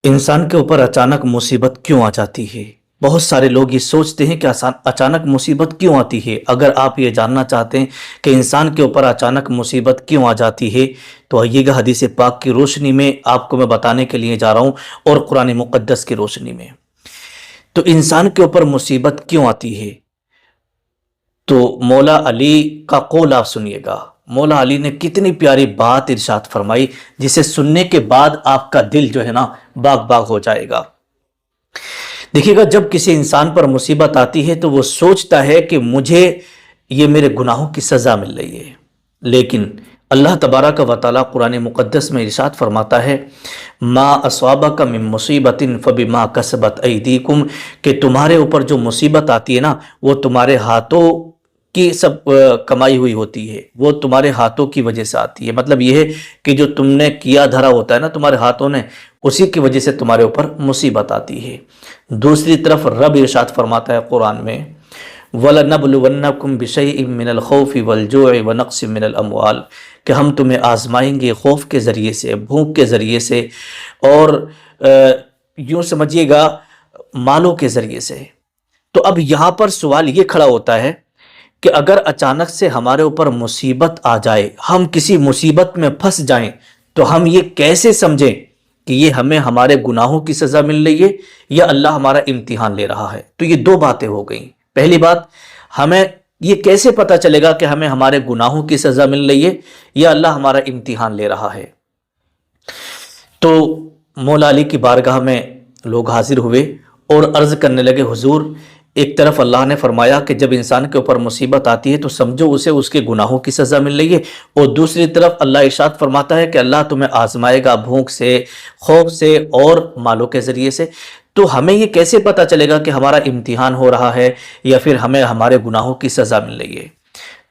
انسان کے اوپر اچانک مصیبت کیوں آ جاتی ہے؟ بہت سارے لوگ یہ سوچتے ہیں کہ اچانک مصیبت کیوں آتی ہے۔ اگر آپ یہ جاننا چاہتے ہیں کہ انسان کے اوپر اچانک مصیبت کیوں آ جاتی ہے تو آئیے گا حدیث پاک کی روشنی میں آپ کو میں بتانے کے لیے جا رہا ہوں، اور قرآن مقدس کی روشنی میں۔ تو انسان کے اوپر مصیبت کیوں آتی ہے؟ تو مولا علی کا قول آپ سنیے گا۔ مولا علی نے کتنی پیاری بات ارشاد فرمائی، جسے سننے کے بعد آپ کا دل جو ہے نا باغ باغ ہو جائے گا۔ دیکھیے گا، جب کسی انسان پر مصیبت آتی ہے تو وہ سوچتا ہے کہ مجھے یہ میرے گناہوں کی سزا مل رہی ہے، لیکن اللہ تبارک و تعالیٰ قرآن مقدس میں ارشاد فرماتا ہے ما اصابک من مصیبت فبما کسبت ایدیکم، کہ تمہارے اوپر جو مصیبت آتی ہے نا وہ تمہارے ہاتھوں کی سب کمائی ہوئی ہوتی ہے، وہ تمہارے ہاتھوں کی وجہ سے آتی ہے۔ مطلب یہ ہے کہ جو تم نے کیا دھرا ہوتا ہے نا تمہارے ہاتھوں نے، اسی کی وجہ سے تمہارے اوپر مصیبت آتی ہے۔ دوسری طرف رب ارشاد فرماتا ہے قرآن میں وَلَنَبْلُوَنَّكُمْ بِشَيْءٍ مِّنَ الْخَوْفِ وَالْجُوعِ وَنَقْصٍ مِّنَ الْأَمْوَالِ، کہ ہم تمہیں آزمائیں گے خوف کے ذریعے سے، بھوک کے ذریعے سے، اور یوں سمجھیے گا مالوں کے ذریعے سے۔ تو اب یہاں پر سوال یہ کھڑا ہوتا ہے کہ اگر اچانک سے ہمارے اوپر مصیبت آ جائے، ہم کسی مصیبت میں پھنس جائیں، تو ہم یہ کیسے سمجھیں کہ یہ ہمیں ہمارے گناہوں کی سزا مل رہی ہے یا اللہ ہمارا امتحان لے رہا ہے؟ تو یہ دو باتیں ہو گئیں۔ پہلی بات، ہمیں یہ کیسے پتا چلے گا کہ ہمیں ہمارے گناہوں کی سزا مل رہی ہے یا اللہ ہمارا امتحان لے رہا ہے؟ تو مولا علی کی بارگاہ میں لوگ حاضر ہوئے اور عرض کرنے لگے، حضور، ایک طرف اللہ نے فرمایا کہ جب انسان کے اوپر مصیبت آتی ہے تو سمجھو اسے اس کے گناہوں کی سزا مل رہی ہے، اور دوسری طرف اللہ ارشاد فرماتا ہے کہ اللہ تمہیں آزمائے گا بھوک سے، خوف سے اور مالوں کے ذریعے سے۔ تو ہمیں یہ کیسے پتا چلے گا کہ ہمارا امتحان ہو رہا ہے یا پھر ہمیں ہمارے گناہوں کی سزا مل رہی ہے؟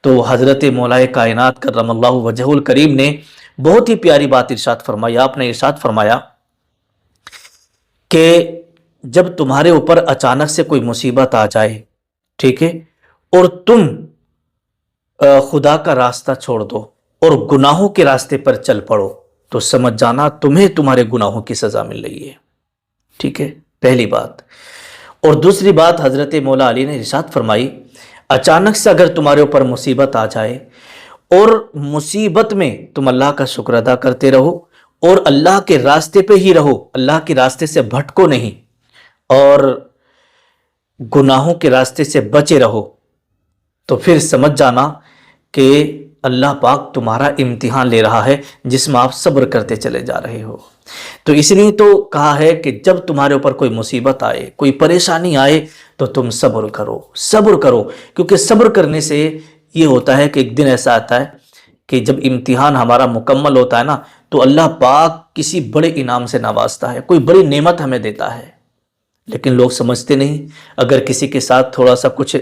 تو حضرت مولا کائنات کرم اللہ وجہہ الکریم نے بہت ہی پیاری بات ارشاد فرمائی۔ آپ نے ارشاد فرمایا کہ جب تمہارے اوپر اچانک سے کوئی مصیبت آ جائے، ٹھیک ہے، اور تم خدا کا راستہ چھوڑ دو اور گناہوں کے راستے پر چل پڑو، تو سمجھ جانا تمہیں تمہارے گناہوں کی سزا مل رہی ہے۔ ٹھیک ہے، پہلی بات۔ اور دوسری بات، حضرت مولا علی نے ارشاد فرمائی اچانک سے اگر تمہارے اوپر مصیبت آ جائے اور مصیبت میں تم اللہ کا شکر ادا کرتے رہو اور اللہ کے راستے پہ ہی رہو، اللہ کے راستے سے بھٹکو نہیں اور گناہوں کے راستے سے بچے رہو، تو پھر سمجھ جانا کہ اللہ پاک تمہارا امتحان لے رہا ہے جس میں آپ صبر کرتے چلے جا رہے ہو۔ تو اس لیے تو کہا ہے کہ جب تمہارے اوپر کوئی مصیبت آئے، کوئی پریشانی آئے، تو تم صبر کرو، صبر کرو، کیونکہ صبر کرنے سے یہ ہوتا ہے کہ ایک دن ایسا آتا ہے کہ جب امتحان ہمارا مکمل ہوتا ہے نا تو اللہ پاک کسی بڑے انعام سے نوازتا ہے، کوئی بڑی نعمت ہمیں دیتا ہے، لیکن لوگ سمجھتے نہیں۔ اگر کسی کے ساتھ تھوڑا سا کچھ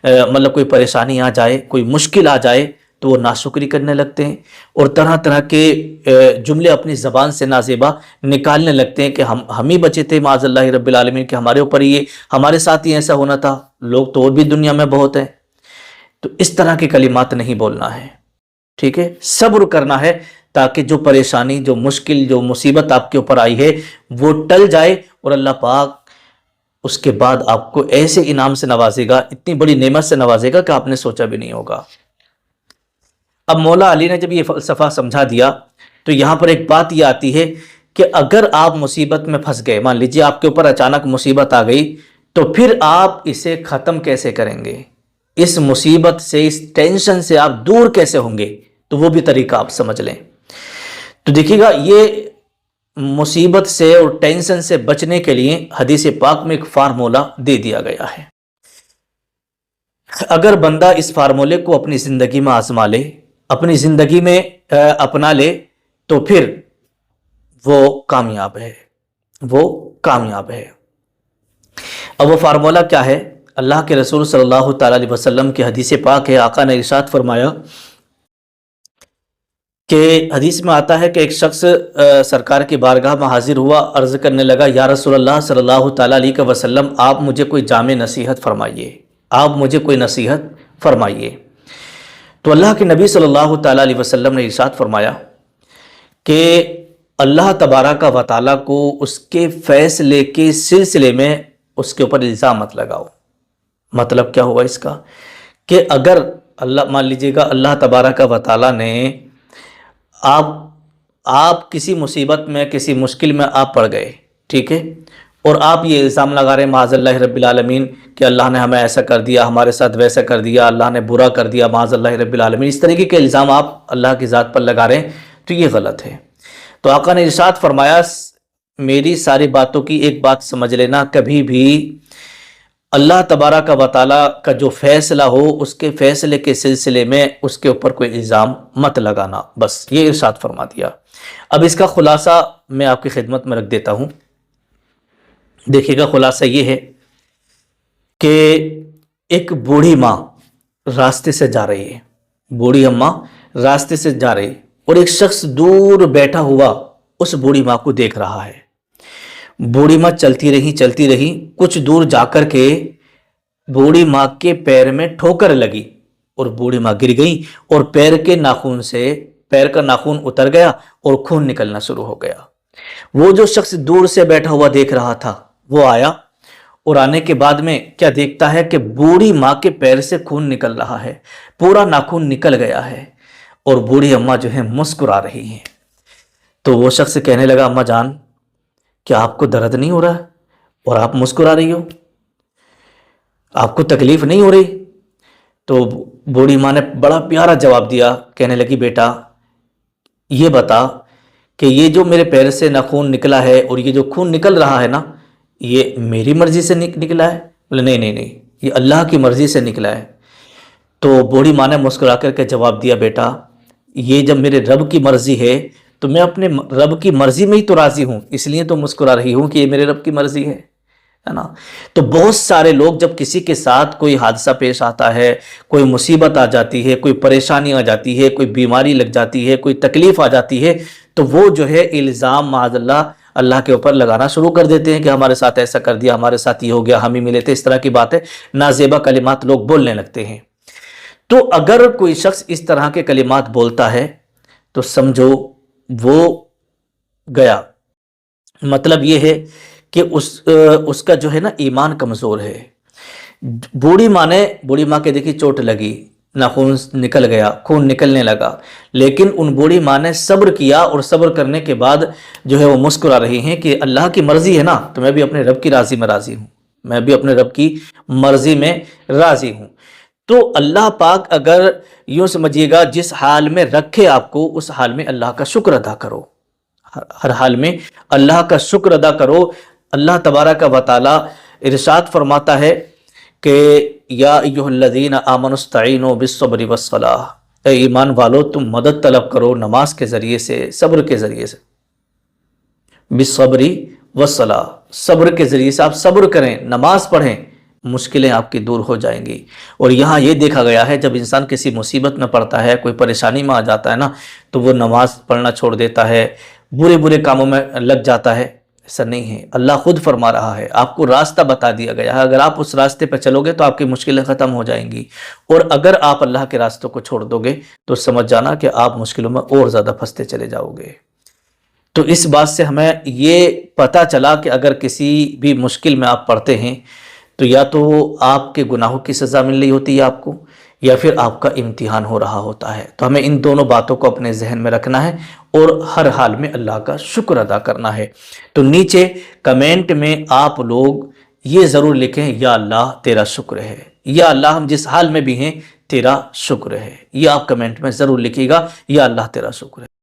مطلب کوئی پریشانی آ جائے، کوئی مشکل آ جائے، تو وہ ناشکری کرنے لگتے ہیں اور طرح طرح کے جملے اپنی زبان سے نازیبا نکالنے لگتے ہیں کہ ہم ہی بچے تھے معاذ اللہ رب العالمین، کہ ہمارے اوپر یہ، ہمارے ساتھ ہی ایسا ہونا تھا، لوگ تو اور بھی دنیا میں بہت ہیں۔ تو اس طرح کے کلمات نہیں بولنا ہے، ٹھیک ہے، صبر کرنا ہے تاکہ جو پریشانی، جو مشکل، جو مصیبت آپ کے اوپر آئی ہے وہ ٹل جائے، اور اللہ پاک اس کے بعد آپ کو ایسے انعام سے نوازے گا، اتنی بڑی نعمت سے نوازے گا کہ آپ نے سوچا بھی نہیں ہوگا۔ اب مولا علی نے جب یہ فلسفہ سمجھا دیا تو یہاں پر ایک بات یہ آتی ہے کہ اگر آپ مصیبت میں پھنس گئے، مان لیجیے آپ کے اوپر اچانک مصیبت آ گئی، تو پھر آپ اسے ختم کیسے کریں گے؟ اس مصیبت سے، اس ٹینشن سے آپ دور کیسے ہوں گے؟ تو وہ بھی طریقہ آپ سمجھ لیں۔ تو دیکھیے گا، یہ مصیبت سے اور ٹینشن سے بچنے کے لیے حدیث پاک میں ایک فارمولہ دے دیا گیا ہے۔ اگر بندہ اس فارمولے کو اپنی زندگی میں آزما لے، اپنی زندگی میں اپنا لے، تو پھر وہ کامیاب ہے، وہ کامیاب ہے۔ اب وہ فارمولہ کیا ہے؟ اللہ کے رسول صلی اللہ تعالیٰ علیہ وسلم کی حدیث پاک ہے۔ آقا نے ارشاد فرمایا کہ حدیث میں آتا ہے کہ ایک شخص سرکار کی بارگاہ میں حاضر ہوا، عرض کرنے لگا، یا رسول اللہ صلی اللہ تعالیٰ علیہ وسلم، آپ مجھے کوئی جامع نصیحت فرمائیے، آپ مجھے کوئی نصیحت فرمائیے۔ تو اللہ کے نبی صلی اللہ تعالیٰ علیہ وسلم نے ارشاد فرمایا کہ اللہ تبارک و تعالیٰ کو اس کے فیصلے کے سلسلے میں اس کے اوپر الزام مت لگاؤ۔ مطلب کیا ہوا اس کا کہ اگر اللہ مان لیجیے گا اللہ تبارک و تعالیٰ نے آپ کسی مصیبت میں کسی مشکل میں آپ پڑ گئے، ٹھیک ہے، اور آپ یہ الزام لگا رہے ہیں معاذ اللہ رب العالمین کہ اللہ نے ہمیں ایسا کر دیا، ہمارے ساتھ ویسا کر دیا، اللہ نے برا کر دیا معاذ اللہ رب العالمین، اس طریقے کے الزام آپ اللہ کی ذات پر لگا رہے ہیں، تو یہ غلط ہے۔ تو آقا نے ارشاد فرمایا میری ساری باتوں کی ایک بات سمجھ لینا، کبھی بھی اللہ تبارک و تعالیٰ کا جو فیصلہ ہو اس کے فیصلے کے سلسلے میں اس کے اوپر کوئی الزام مت لگانا، بس یہ ارشاد فرما دیا۔ اب اس کا خلاصہ میں آپ کی خدمت میں رکھ دیتا ہوں۔ دیکھیے گا خلاصہ یہ ہے کہ ایک بوڑھی ماں راستے سے جا رہی ہے، بوڑھی اماں راستے سے جا رہی اور ایک شخص دور بیٹھا ہوا اس بوڑھی ماں کو دیکھ رہا ہے۔ بوڑھی ماں چلتی رہی، کچھ دور جا کر کے بوڑھی ماں کے پیر میں ٹھوکر لگی اور بوڑھی ماں گر گئی اور پیر کا ناخن اتر گیا اور خون نکلنا شروع ہو گیا۔ وہ جو شخص دور سے بیٹھا ہوا دیکھ رہا تھا وہ آیا اور آنے کے بعد میں کیا دیکھتا ہے کہ بوڑھی ماں کے پیر سے خون نکل رہا ہے، پورا ناخن نکل گیا ہے اور بوڑھی اماں جو ہے مسکرا رہی ہیں۔ تو وہ شخص کہنے لگا اماں جان کیا آپ کو درد نہیں ہو رہا اور آپ مسکرا رہی ہو، آپ کو تکلیف نہیں ہو رہی؟ تو بوڑھی ماں نے بڑا پیارا جواب دیا، کہنے لگی بیٹا یہ بتا کہ یہ جو میرے پیر سے نا خون نکلا ہے اور یہ جو خون نکل رہا ہے نا یہ میری مرضی سے نکلا ہے؟ بولے نہیں یہ اللہ کی مرضی سے نکلا ہے۔ تو بوڑھی ماں نے مسکرا کر کے جواب دیا بیٹا یہ جب میرے رب کی مرضی ہے تو میں اپنے رب کی مرضی میں ہی تو راضی ہوں، اس لیے تو مسکرا رہی ہوں کہ یہ میرے رب کی مرضی ہے نا۔ تو بہت سارے لوگ جب کسی کے ساتھ کوئی حادثہ پیش آتا ہے، کوئی مصیبت آ جاتی ہے، کوئی پریشانی آ جاتی ہے، کوئی بیماری لگ جاتی ہے، کوئی تکلیف آ جاتی ہے، تو وہ جو ہے الزام معاذ اللہ کے اوپر لگانا شروع کر دیتے ہیں کہ ہمارے ساتھ ایسا کر دیا، ہمارے ساتھ یہ ہو گیا، ہم ہی ملے تھے، اس طرح کی باتیں نازیبا کلمات لوگ بولنے لگتے ہیں۔ تو اگر کوئی شخص اس طرح کے کلمات بولتا ہے تو سمجھو وہ گیا، مطلب یہ ہے کہ اس کا جو ہے نا ایمان کمزور ہے۔ بوڑھی ماں کے دیکھی چوٹ لگی، ناخون نکل گیا، خون نکلنے لگا، لیکن ان بوڑھی ماں نے صبر کیا اور صبر کرنے کے بعد جو ہے وہ مسکرا رہی ہیں کہ اللہ کی مرضی ہے نا تو میں بھی اپنے رب کی راضی میں راضی ہوں، میں بھی اپنے رب کی مرضی میں راضی ہوں۔ تو اللہ پاک اگر یوں سمجھیے گا جس حال میں رکھے آپ کو اس حال میں اللہ کا شکر ادا کرو، ہر حال میں اللہ کا شکر ادا کرو۔ اللہ تبارک و تعالی ارشاد فرماتا ہے کہ یا ایھا الذین آمنوا استعینوا بالصبر والصلاۃ، اے ایمان والو تم مدد طلب کرو نماز کے ذریعے سے، صبر کے ذریعے سے، بالصبر والصلاۃ، صبر کے ذریعے سے آپ صبر کریں، نماز پڑھیں، مشکلیں آپ کی دور ہو جائیں گی۔ اور یہاں یہ دیکھا گیا ہے جب انسان کسی مصیبت میں پڑتا ہے، کوئی پریشانی میں آ جاتا ہے نا تو وہ نماز پڑھنا چھوڑ دیتا ہے، برے کاموں میں لگ جاتا ہے۔ ایسا نہیں ہے، اللہ خود فرما رہا ہے، آپ کو راستہ بتا دیا گیا ہے، اگر آپ اس راستے پہ چلو گے تو آپ کی مشکلیں ختم ہو جائیں گی، اور اگر آپ اللہ کے راستوں کو چھوڑ دو گے تو سمجھ جانا کہ آپ مشکلوں میں اور زیادہ پھنستے چلے جاؤ گے۔ تو اس بات سے ہمیں یہ پتہ چلا کہ اگر کسی بھی مشکل میں آپ پڑتے ہیں تو یا تو آپ کے گناہوں کی سزا مل رہی ہوتی ہے آپ کو، یا پھر آپ کا امتحان ہو رہا ہوتا ہے۔ تو ہمیں ان دونوں باتوں کو اپنے ذہن میں رکھنا ہے اور ہر حال میں اللہ کا شکر ادا کرنا ہے۔ تو نیچے کمنٹ میں آپ لوگ یہ ضرور لکھیں یا اللہ تیرا شکر ہے، یا اللہ ہم جس حال میں بھی ہیں تیرا شکر ہے، یہ آپ کمنٹ میں ضرور لکھیے گا، یا اللہ تیرا شکر ہے۔